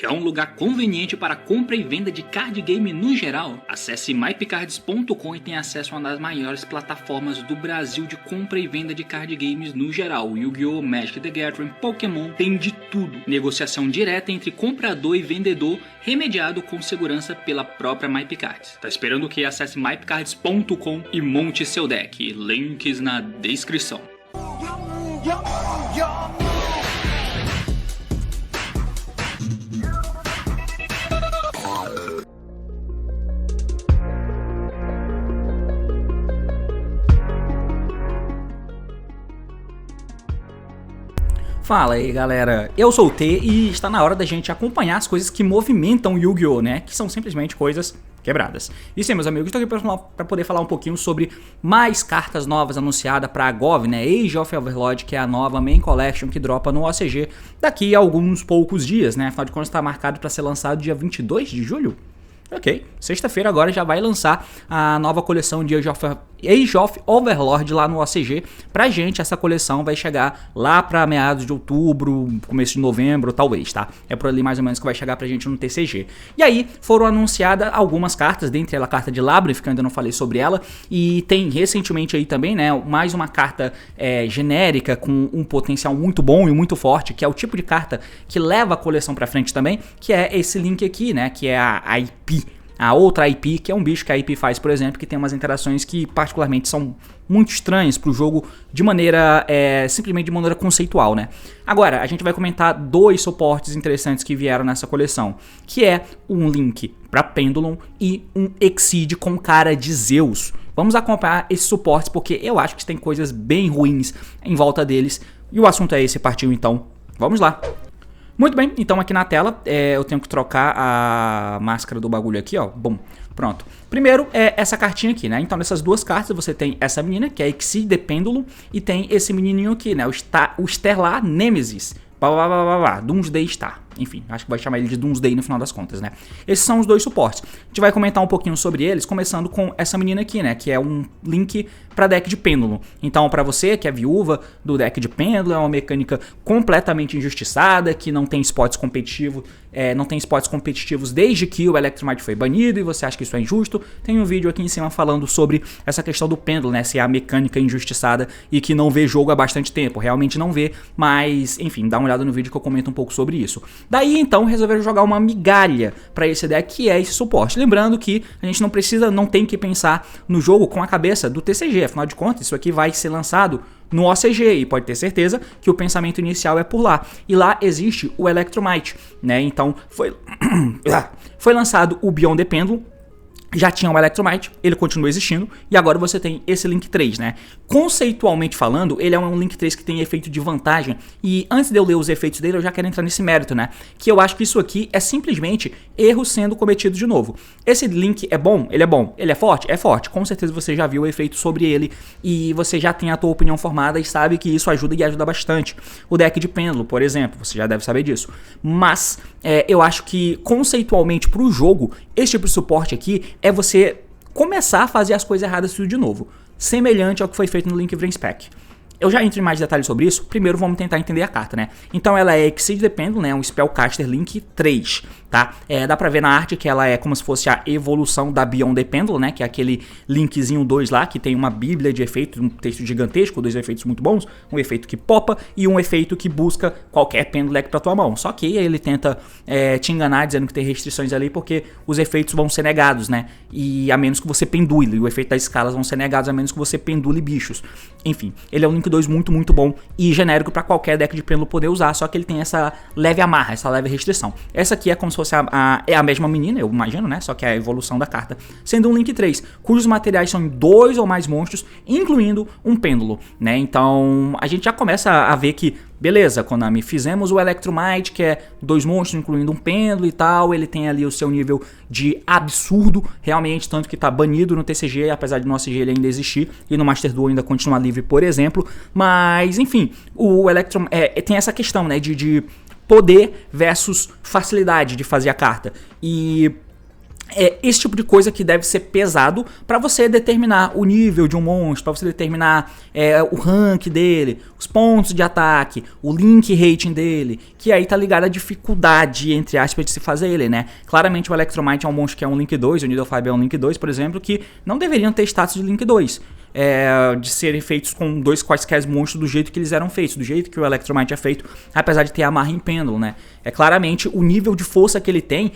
Quer um lugar conveniente para compra e venda de card game no geral? Acesse mypcards.com e tenha acesso a uma das maiores plataformas do Brasil de compra e venda de card games no geral. Yu-Gi-Oh!, Magic the Gathering, Pokémon, tem de tudo. Negociação direta entre comprador e vendedor, remediado com segurança pela própria MyPcards. Tá esperando o que? Acesse mypcards.com e monte seu deck. Links na descrição. Fala aí galera, eu sou o T e está na hora da gente acompanhar as coisas que movimentam Yu-Gi-Oh!, né? Que são simplesmente coisas quebradas. E sim, meus amigos, estou aqui para poder falar um pouquinho sobre mais cartas novas anunciadas para a GOV, né? Age of Overlord, que é a nova Main Collection que dropa no OCG daqui a alguns poucos dias, né? Afinal de contas está marcado para ser lançado dia 22 de julho. Ok, sexta-feira agora já vai lançar a nova coleção de Age of Overlord lá no OCG. Pra gente, essa coleção vai chegar lá pra meados de outubro, começo de novembro, talvez, tá? É por ali mais ou menos que vai chegar pra gente no TCG. E aí, foram anunciadas algumas cartas, dentre ela a carta de Labyrinth, que eu ainda não falei sobre ela. E tem recentemente aí também, né, mais uma carta genérica com um potencial muito bom e muito forte, que é o tipo de carta que leva a coleção pra frente também, que é esse link aqui, né, que é a IP. A outra IP, que é um bicho que a IP faz, por exemplo, que tem umas interações que particularmente são muito estranhas pro jogo de maneira, simplesmente de maneira conceitual, né? Agora, a gente vai comentar dois suportes interessantes que vieram nessa coleção, que é um link para Pendulum e um Exceed com cara de Zeus. Vamos acompanhar esses suportes porque eu acho que tem coisas bem ruins em volta deles e o assunto é esse, partiu então. Vamos lá! Muito bem, então aqui na tela eu tenho que trocar a máscara do bagulho aqui, ó. Bom, pronto. Primeiro é essa cartinha aqui, né? Então nessas duas cartas você tem essa menina, que é Exceed the Pendulum, e tem esse menininho aqui, né? O Stellar Nemesis. Doomsday Star. Enfim, acho que vai chamar ele de Doomsday no final das contas, né? Esses são os dois suportes. A gente vai comentar um pouquinho sobre eles, começando com essa menina aqui, né? Que é um link para deck de Pêndulo. Então, para você que é viúva do deck de Pêndulo, é uma mecânica completamente injustiçada, que não tem spots competitivos, desde que o Electromite foi banido e você acha que isso é injusto. Tem um vídeo aqui em cima falando sobre essa questão do Pêndulo, né? Se é a mecânica injustiçada e que não vê jogo há bastante tempo. Realmente não vê, mas enfim, dá uma olhada no vídeo que eu comento um pouco sobre isso. Daí então resolveram jogar uma migalha para esse deck, que é esse suporte. Lembrando que a gente não tem que pensar no jogo com a cabeça do TCG, afinal de contas isso aqui vai ser lançado no OCG e pode ter certeza que o pensamento inicial é por lá. E lá existe o Electromite, né? Então foi lançado o Beyond the Pendulum. Já tinha o Electromite, ele continua existindo, e agora você tem esse Link 3, né? Conceitualmente falando, ele é um Link 3 que tem efeito de vantagem, e antes de eu ler os efeitos dele, eu já quero entrar nesse mérito, né? Que eu acho que isso aqui é simplesmente erro sendo cometido de novo. Esse Link é bom? Ele é bom. Ele é forte? É forte. Com certeza você já viu o efeito sobre ele, e você já tem a tua opinião formada e sabe que isso ajuda e ajuda bastante. O deck de Pêndulo, por exemplo, você já deve saber disso. Mas, eu acho que conceitualmente pro jogo, esse tipo de suporte aqui é você começar a fazer as coisas erradas tudo de novo, semelhante ao que foi feito no Link Spec. Eu já entro em mais detalhes sobre isso, primeiro vamos tentar entender a carta, né? Então ela é Exceed the Pendulum, né? Um Spellcaster Link 3, tá? Dá pra ver na arte que ela é como se fosse a evolução da Beyond the Pendulum, né? Que é aquele linkzinho 2 lá, que tem uma bíblia de efeitos, um texto gigantesco, dois efeitos muito bons, um efeito que popa e um efeito que busca qualquer pendulec pra tua mão. Só que ele tenta te enganar dizendo que tem restrições ali, porque os efeitos vão ser negados, né? E a menos que você pendule, e o efeito das escalas vão ser negados a menos que você pendule bichos. Enfim, ele é um Link 2 muito, muito bom e genérico para qualquer deck de pêndulo poder usar, só que ele tem essa leve amarra, essa leve restrição. Essa aqui é como se fosse a mesma menina, eu imagino, né? Só que é a evolução da carta, sendo um Link 3, cujos materiais são 2 ou mais monstros, incluindo um pêndulo, né? Então a gente já começa a ver que beleza, Konami, fizemos o Electromite, que é 2 monstros, incluindo um pêndulo e tal, ele tem ali o seu nível de absurdo, realmente, tanto que tá banido no TCG, apesar de no OCG ele ainda existir, e no Master Duel ainda continuar livre, por exemplo, mas, enfim, o tem essa questão, né, de poder versus facilidade de fazer a carta, e É esse tipo de coisa que deve ser pesado para você determinar o nível de um monstro, para você determinar o rank dele, os pontos de ataque, o link rating dele, que aí tá ligado à dificuldade, entre aspas, de se fazer ele, né? Claramente o Electromite é um monstro que é um Link 2, o Needle Fiber é um Link 2, por exemplo, que não deveriam ter status de Link 2. De serem feitos com dois quaisquer monstros do jeito que eles eram feitos, do jeito que o Electromite é feito, apesar de ter amarra em pêndulo, né? Claramente o nível de força que ele tem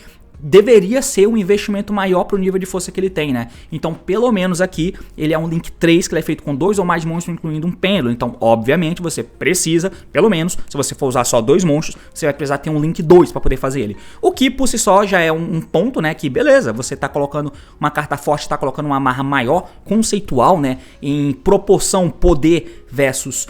deveria ser um investimento maior para o nível de força que ele tem, né? Então, pelo menos aqui, ele é um Link 3 que ele é feito com 2 ou mais monstros, incluindo um pêndulo. Então, obviamente, você precisa, pelo menos, se você for usar só 2 monstros, você vai precisar ter um Link 2 para poder fazer ele. O que, por si só, já é um ponto, né? Que, beleza, você tá colocando uma carta forte, tá colocando uma amarra maior, conceitual, né? Em proporção poder versus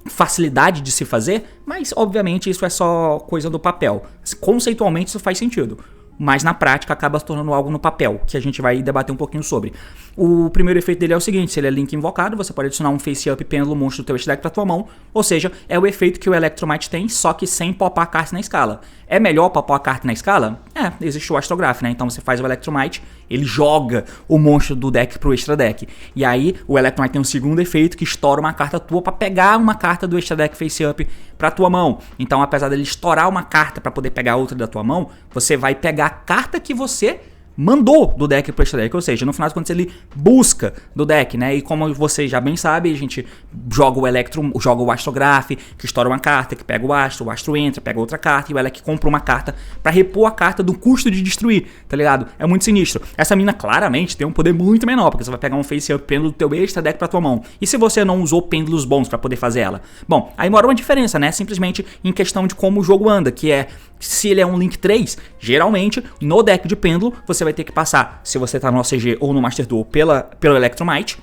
facilidade de se fazer, mas obviamente isso é só coisa do papel. Conceitualmente isso faz sentido, mas na prática acaba se tornando algo no papel, que a gente vai debater um pouquinho sobre. O primeiro efeito dele é o seguinte: se ele é Link invocado, você pode adicionar um Face Up Pêndulo monstro do teu deck pra tua mão, ou seja, é o efeito que o Electromite tem, só que sem popar a carta na escala. É melhor popar a carta na escala? Existe o Astrograph, né? Então você faz o Electromite, ele joga o monstro do deck pro extra deck. E aí o Electromite tem um segundo efeito que estoura uma carta tua pra pegar uma carta do extra deck Face Up pra tua mão. Então, apesar dele estourar uma carta pra poder pegar outra da tua mão, você vai pegar a carta que você mandou do deck pro extra deck, ou seja, no final das contas ele busca do deck, né? E como você já bem sabe, a gente joga o Astrograph, que estoura uma carta, que pega o Astro entra, pega outra carta, e o Elec compra uma carta pra repor a carta do custo de destruir, tá ligado? É muito sinistro. Essa mina claramente tem um poder muito menor, porque você vai pegar um Face Up pêndulo do teu extra deck pra tua mão. E se você não usou pêndulos bons pra poder fazer ela? Bom, aí mora uma diferença, né? Simplesmente em questão de como o jogo anda, que é, se ele é um Link 3, geralmente, no deck de pêndulo, você vai ter que passar, se você tá no OCG ou no Master Duel, pelo Electromite,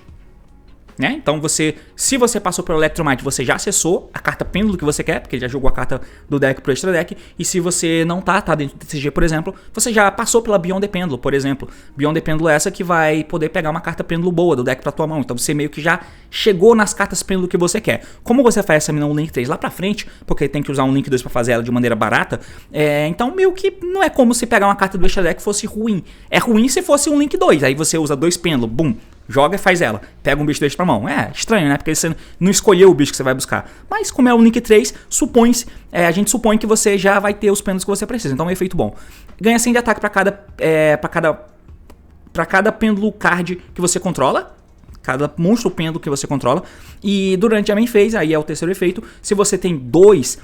né? Então se você passou pelo Electromite, você já acessou a carta pêndulo que você quer, porque já jogou a carta do deck pro extra deck. E se você não tá dentro do TCG, por exemplo, você já passou pela Beyond the Pêndulo, por exemplo. Beyond the Pêndulo é essa que vai poder pegar uma carta pêndulo boa do deck pra tua mão. Então você meio que já chegou nas cartas pêndulo que você quer. Como você faz essa mina um Link 3 lá pra frente, porque tem que usar um Link 2 pra fazer ela de maneira barata, então meio que não é como se pegar uma carta do extra deck fosse ruim. É ruim se fosse um Link 2, aí você usa 2 pêndulos, bum, joga e faz ela. Pega um bicho desse pra mão. É estranho, né? Porque você não escolheu o bicho que você vai buscar. Mas como é um Link 3, a gente supõe que você já vai ter os pêndulos que você precisa. Então é um efeito bom. Ganha 100 de ataque pra cada pêndulo card que você controla. Cada monstro pêndulo que você controla. E durante a main phase, aí é o terceiro efeito, se você tem duas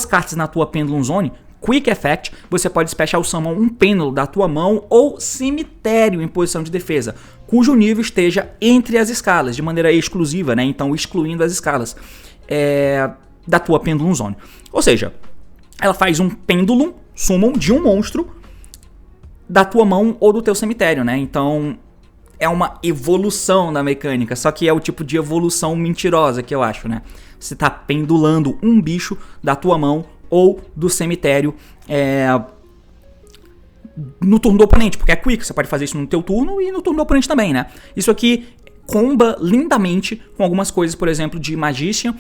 cartas na tua Pendulum Zone, Quick Effect, você pode Special Summon um pêndulo da tua mão ou cemitério em posição de defesa, cujo nível esteja entre as escalas, de maneira exclusiva, né? Então excluindo as escalas da tua Pendulum Zone. Ou seja, ela faz um Pendulum Summon de um monstro da tua mão ou do teu cemitério, né? Então é uma evolução da mecânica, só que é o tipo de evolução mentirosa que eu acho, né? Você tá pendulando um bicho da tua mão ou do cemitério no turno do oponente, porque é quick, você pode fazer isso no teu turno e no turno do oponente também, né? Isso aqui comba lindamente com algumas coisas, por exemplo, de Magician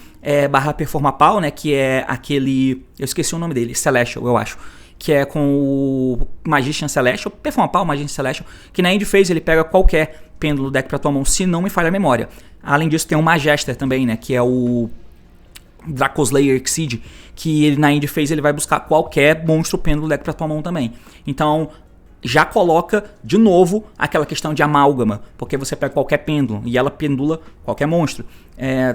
barra Performapal, né? Que é aquele... eu esqueci o nome dele, Celestial, eu acho. Que é com o Magician Celestial, Performapal, Magician Celestial, que na End Phase ele pega qualquer pêndulo do deck pra tua mão, se não me falha a memória. Além disso tem o Majester também, né? Que é o Dracoslayer Exceed, que ele na End Phase ele vai buscar qualquer monstro pêndulo do deck pra tua mão também. Então já coloca de novo aquela questão de amálgama, porque você pega qualquer pêndulo e ela pendula qualquer monstro.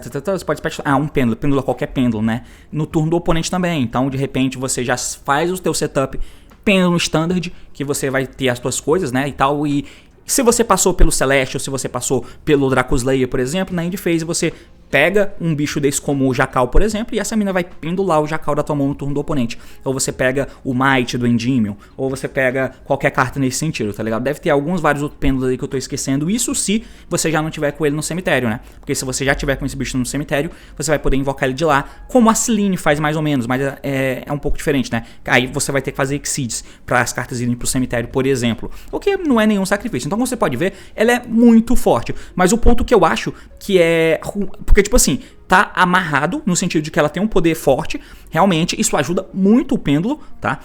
Você pode um pêndulo, pendula qualquer pêndulo, né? No turno do oponente também. Então de repente você já faz o teu setup pêndulo standard, que você vai ter as tuas coisas, né? E tal. E se você passou pelo Celestial, se você passou pelo Dracoslayer, por exemplo, na End Phase você pega um bicho desse como o Jackal, por exemplo, e essa mina vai pendular o Jackal da tua mão no turno do oponente. Ou você pega o Might do Endymion, ou você pega qualquer carta nesse sentido, tá ligado? Deve ter vários outros pêndulos aí que eu tô esquecendo, isso se você já não tiver com ele no cemitério, né? Porque se você já tiver com esse bicho no cemitério, você vai poder invocar ele de lá, como a Celine faz mais ou menos, mas é um pouco diferente, né? Aí você vai ter que fazer Exceeds para as cartas irem pro cemitério, por exemplo, o que não é nenhum sacrifício. Então, como você pode ver, ela é muito forte, mas o ponto que eu acho que é... porque, tipo assim, tá amarrado, no sentido de que ela tem um poder forte. Realmente, isso ajuda muito o pêndulo, tá?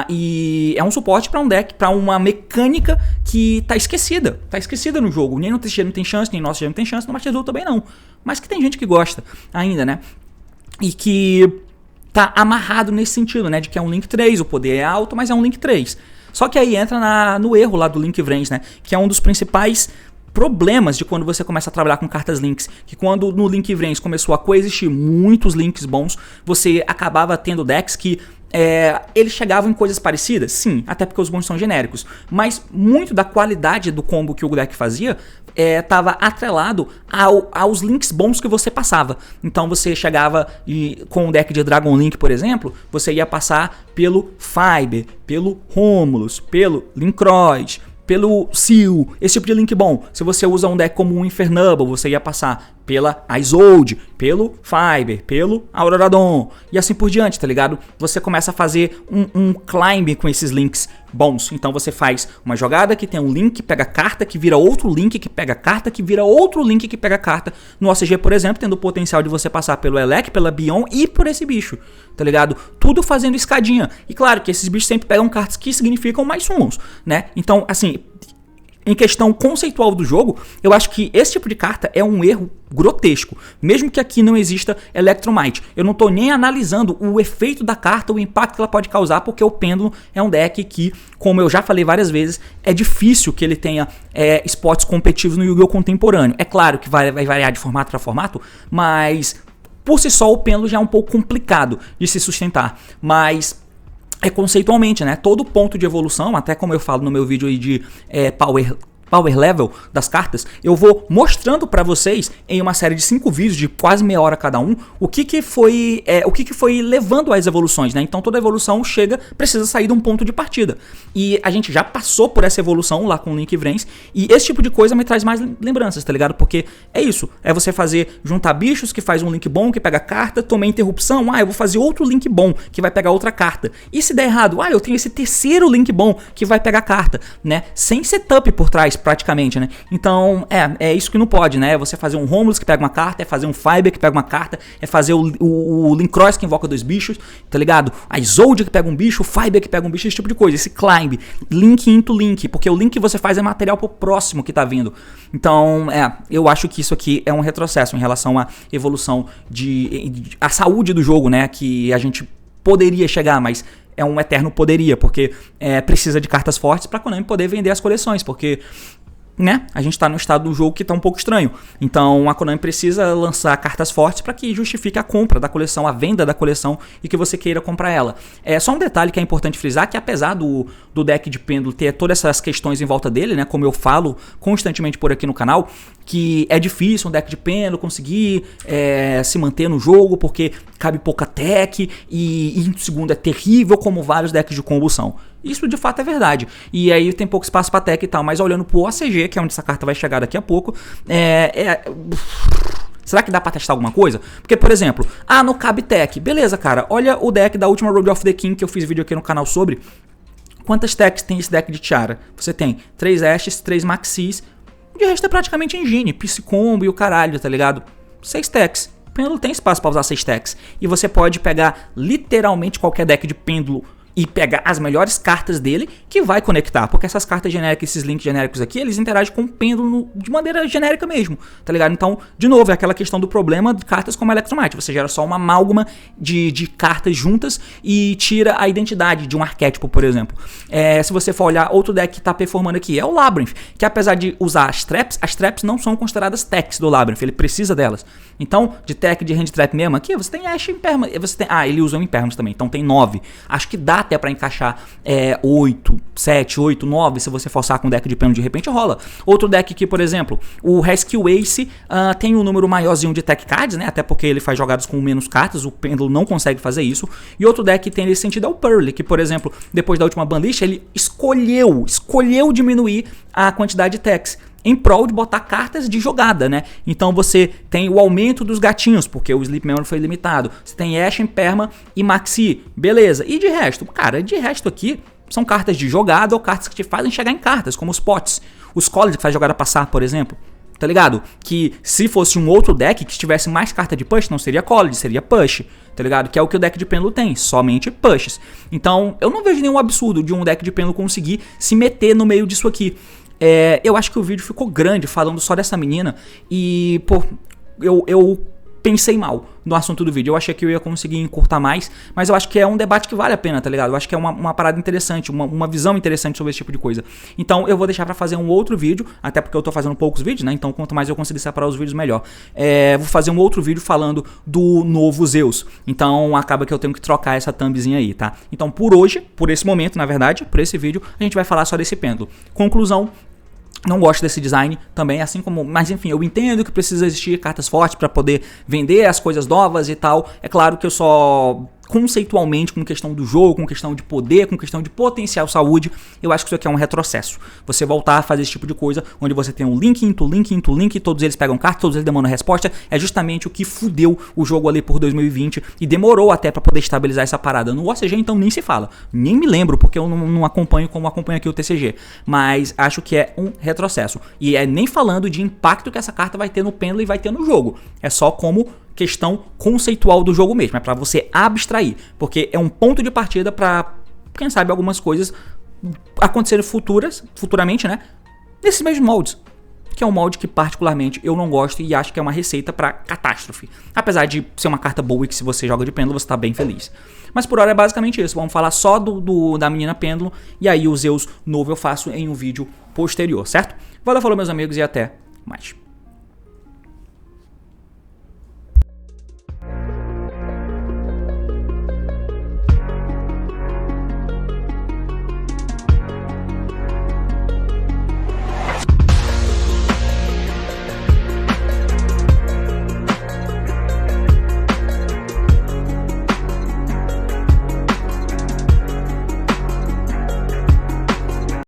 E é um suporte para um deck, para uma mecânica que tá esquecida. Tá esquecida no jogo. Nem no TCG não tem chance, nem no nosso TCG não tem chance, no Master Duel também não. Mas que tem gente que gosta ainda, né? E que tá amarrado nesse sentido, né? De que é um Link 3, o poder é alto, mas é um Link 3. Só que aí entra no erro lá do Link Vrens, né? Que é um dos principais problemas de quando você começa a trabalhar com cartas links, que quando no Link Vrens começou a coexistir muitos links bons, você acabava tendo decks que eles chegavam em coisas parecidas, sim, até porque os bons são genéricos, mas muito da qualidade do combo que o deck fazia estava atrelado aos links bons que você passava. Então você chegava com um deck de Dragon Link, por exemplo, você ia passar pelo Fiber, pelo Romulus, pelo Linkroid, pelo Seal, esse tipo de link bom. Se você usa um deck como um Infernable, você ia passar pela Isolde, pelo Fiber, pelo Auroradon e assim por diante, tá ligado? Você começa a fazer um climb com esses links bons. Então você faz uma jogada que tem um link que pega carta, que vira outro link que pega carta, que vira outro link que pega carta. No OCG, por exemplo, tendo o potencial de você passar pelo Elec, pela Bion e por esse bicho, tá ligado? Tudo fazendo escadinha. E claro que esses bichos sempre pegam cartas que significam mais summons, né? Então, assim, em questão conceitual do jogo, eu acho que esse tipo de carta é um erro grotesco, mesmo que aqui não exista Electromite. Eu não tô nem analisando o efeito da carta, o impacto que ela pode causar, porque o Pêndulo é um deck que, como eu já falei várias vezes, é difícil que ele tenha spots competitivos no Yu-Gi-Oh! Contemporâneo. É claro que vai variar de formato para formato, mas por si só o Pêndulo já é um pouco complicado de se sustentar, mas conceitualmente, né? Todo ponto de evolução, até como eu falo no meu vídeo aí de power level das cartas, eu vou mostrando pra vocês em uma série de 5 vídeos de quase meia hora cada um, o que foi levando às evoluções, né? Então toda evolução precisa sair de um ponto de partida. E a gente já passou por essa evolução lá com o Link Vrens, e esse tipo de coisa me traz mais lembranças, tá ligado? Porque é isso, é você juntar bichos que faz um link bom, que pega carta, tomei interrupção, eu vou fazer outro link bom, que vai pegar outra carta. E se der errado, eu tenho esse terceiro link bom, que vai pegar carta, né? Sem setup por trás, praticamente, né? Então, é isso que não pode, né? É você fazer um Romulus que pega uma carta, é fazer um Fiber que pega uma carta, é fazer o Linkroid que invoca 2 bichos, tá ligado? A Isolde que pega um bicho, o Fiber que pega um bicho, esse tipo de coisa, esse climb, link into link, porque o link que você faz é material pro próximo que tá vindo. Então, eu acho que isso aqui é um retrocesso em relação à evolução a saúde do jogo, né? Que a gente poderia chegar, mas é um eterno poderia, porque precisa de cartas fortes para a Konami poder vender as coleções, porque, né, a gente está num estado do jogo que está um pouco estranho. Então a Konami precisa lançar cartas fortes para que justifique a compra da coleção, a venda da coleção e que você queira comprar ela. Só um detalhe que é importante frisar, que apesar do deck de pêndulo ter todas essas questões em volta dele, né, como eu falo constantemente por aqui no canal, que é difícil um deck de pêndulo conseguir se manter no jogo, porque cabe pouca tech e em segundo é terrível, como vários decks de combo são. Isso de fato é verdade. E aí tem pouco espaço pra tech e tal, mas olhando pro OCG, que é onde essa carta vai chegar daqui a pouco, será que dá pra testar alguma coisa? Porque, por exemplo, no cabe tech. Beleza, cara, olha o deck da última Road of the King que eu fiz vídeo aqui no canal sobre. Quantas techs tem esse deck de Tiara? Você tem 3 Ashes, 3 Maxis, de resto é praticamente engine, Psycombo e o caralho, tá ligado? 6 techs. Pêndulo tem espaço pra usar 6 techs. E você pode pegar literalmente qualquer deck de pêndulo e pegar as melhores cartas dele que vai conectar, porque essas cartas genéricas, esses links genéricos aqui, eles interagem com o pêndulo de maneira genérica mesmo, tá ligado? Então, de novo, é aquela questão do problema de cartas como Electromite, você gera só uma amálgama de cartas juntas e tira a identidade de um arquétipo, por exemplo. Se você for olhar, outro deck que tá performando aqui é o Labyrinth, que apesar de usar as traps não são consideradas techs do Labyrinth, ele precisa delas. Então, de tech de hand trap mesmo, aqui você tem Ash Imperma, você tem, ele usa o Imperma também, então tem 9. Acho que dá até pra encaixar 8, 7, 8, 9, se você forçar com deck de pêndulo, de repente rola. Outro deck aqui, por exemplo, o Rescue Ace tem um número maiorzinho de tech cards, né? Até porque ele faz jogadas com menos cartas, o pêndulo não consegue fazer isso. E outro deck que tem nesse sentido é o Pearl, que, por exemplo, depois da última banlist, ele escolheu diminuir a quantidade de techs em prol de botar cartas de jogada, né? Então você tem o aumento dos gatinhos, porque o Sleep Memory foi limitado. Você tem Ash, Imperma e Maxi, beleza. E de resto? Cara, de resto aqui são cartas de jogada ou cartas que te fazem chegar em cartas, como os Pots, os College que faz jogada passar, por exemplo. tá ligado? Que se fosse um outro deck que tivesse mais carta de push, não seria college, seria push, tá ligado? Que é o que o deck de pêndulo tem, somente pushes. Então, eu não vejo nenhum absurdo de um deck de pêndulo conseguir se meter no meio disso aqui. Eu acho que o vídeo ficou grande falando só dessa menina e, pô, eu pensei mal no assunto do vídeo. Eu achei que eu ia conseguir encurtar mais, mas eu acho que é um debate que vale a pena, tá ligado? Eu acho que é uma parada interessante, uma visão interessante sobre esse tipo de coisa. Então eu vou deixar pra fazer um outro vídeo, até porque eu tô fazendo poucos vídeos, né? Então quanto mais eu conseguir separar os vídeos, melhor. Vou fazer um outro vídeo falando do novo Zeus. Então acaba que eu tenho que trocar essa thumbzinha aí, tá? Então por hoje, por esse momento, na verdade, por esse vídeo, a gente vai falar só desse pêndulo. Conclusão: não gosto desse design também, assim como... Mas enfim, eu entendo que precisa existir cartas fortes para poder vender as coisas novas e tal. É claro que eu só... conceitualmente, com questão do jogo, com questão de poder, com questão de potencial saúde, eu acho que isso aqui é um retrocesso. Você voltar a fazer esse tipo de coisa, onde você tem um link, todos eles pegam carta, todos eles demandam resposta, é justamente o que fudeu o jogo ali por 2020 e demorou até pra poder estabilizar essa parada. No OCG, então, nem se fala. Nem me lembro, porque eu não acompanho como acompanho aqui o TCG. Mas acho que é um retrocesso. E é nem falando de impacto que essa carta vai ter no pêndulo e vai ter no jogo. É só como questão conceitual do jogo mesmo, é pra você abstrair, porque é um ponto de partida pra, quem sabe, algumas coisas acontecerem futuramente, né, nesses mesmos moldes, que é um molde que particularmente eu não gosto e acho que é uma receita pra catástrofe, apesar de ser uma carta boa e que se você joga de pêndulo você tá bem feliz. Mas por hora é basicamente isso, vamos falar só da menina pêndulo, e aí o Zeus novo eu faço em um vídeo posterior, certo? Valeu, falou meus amigos e até mais.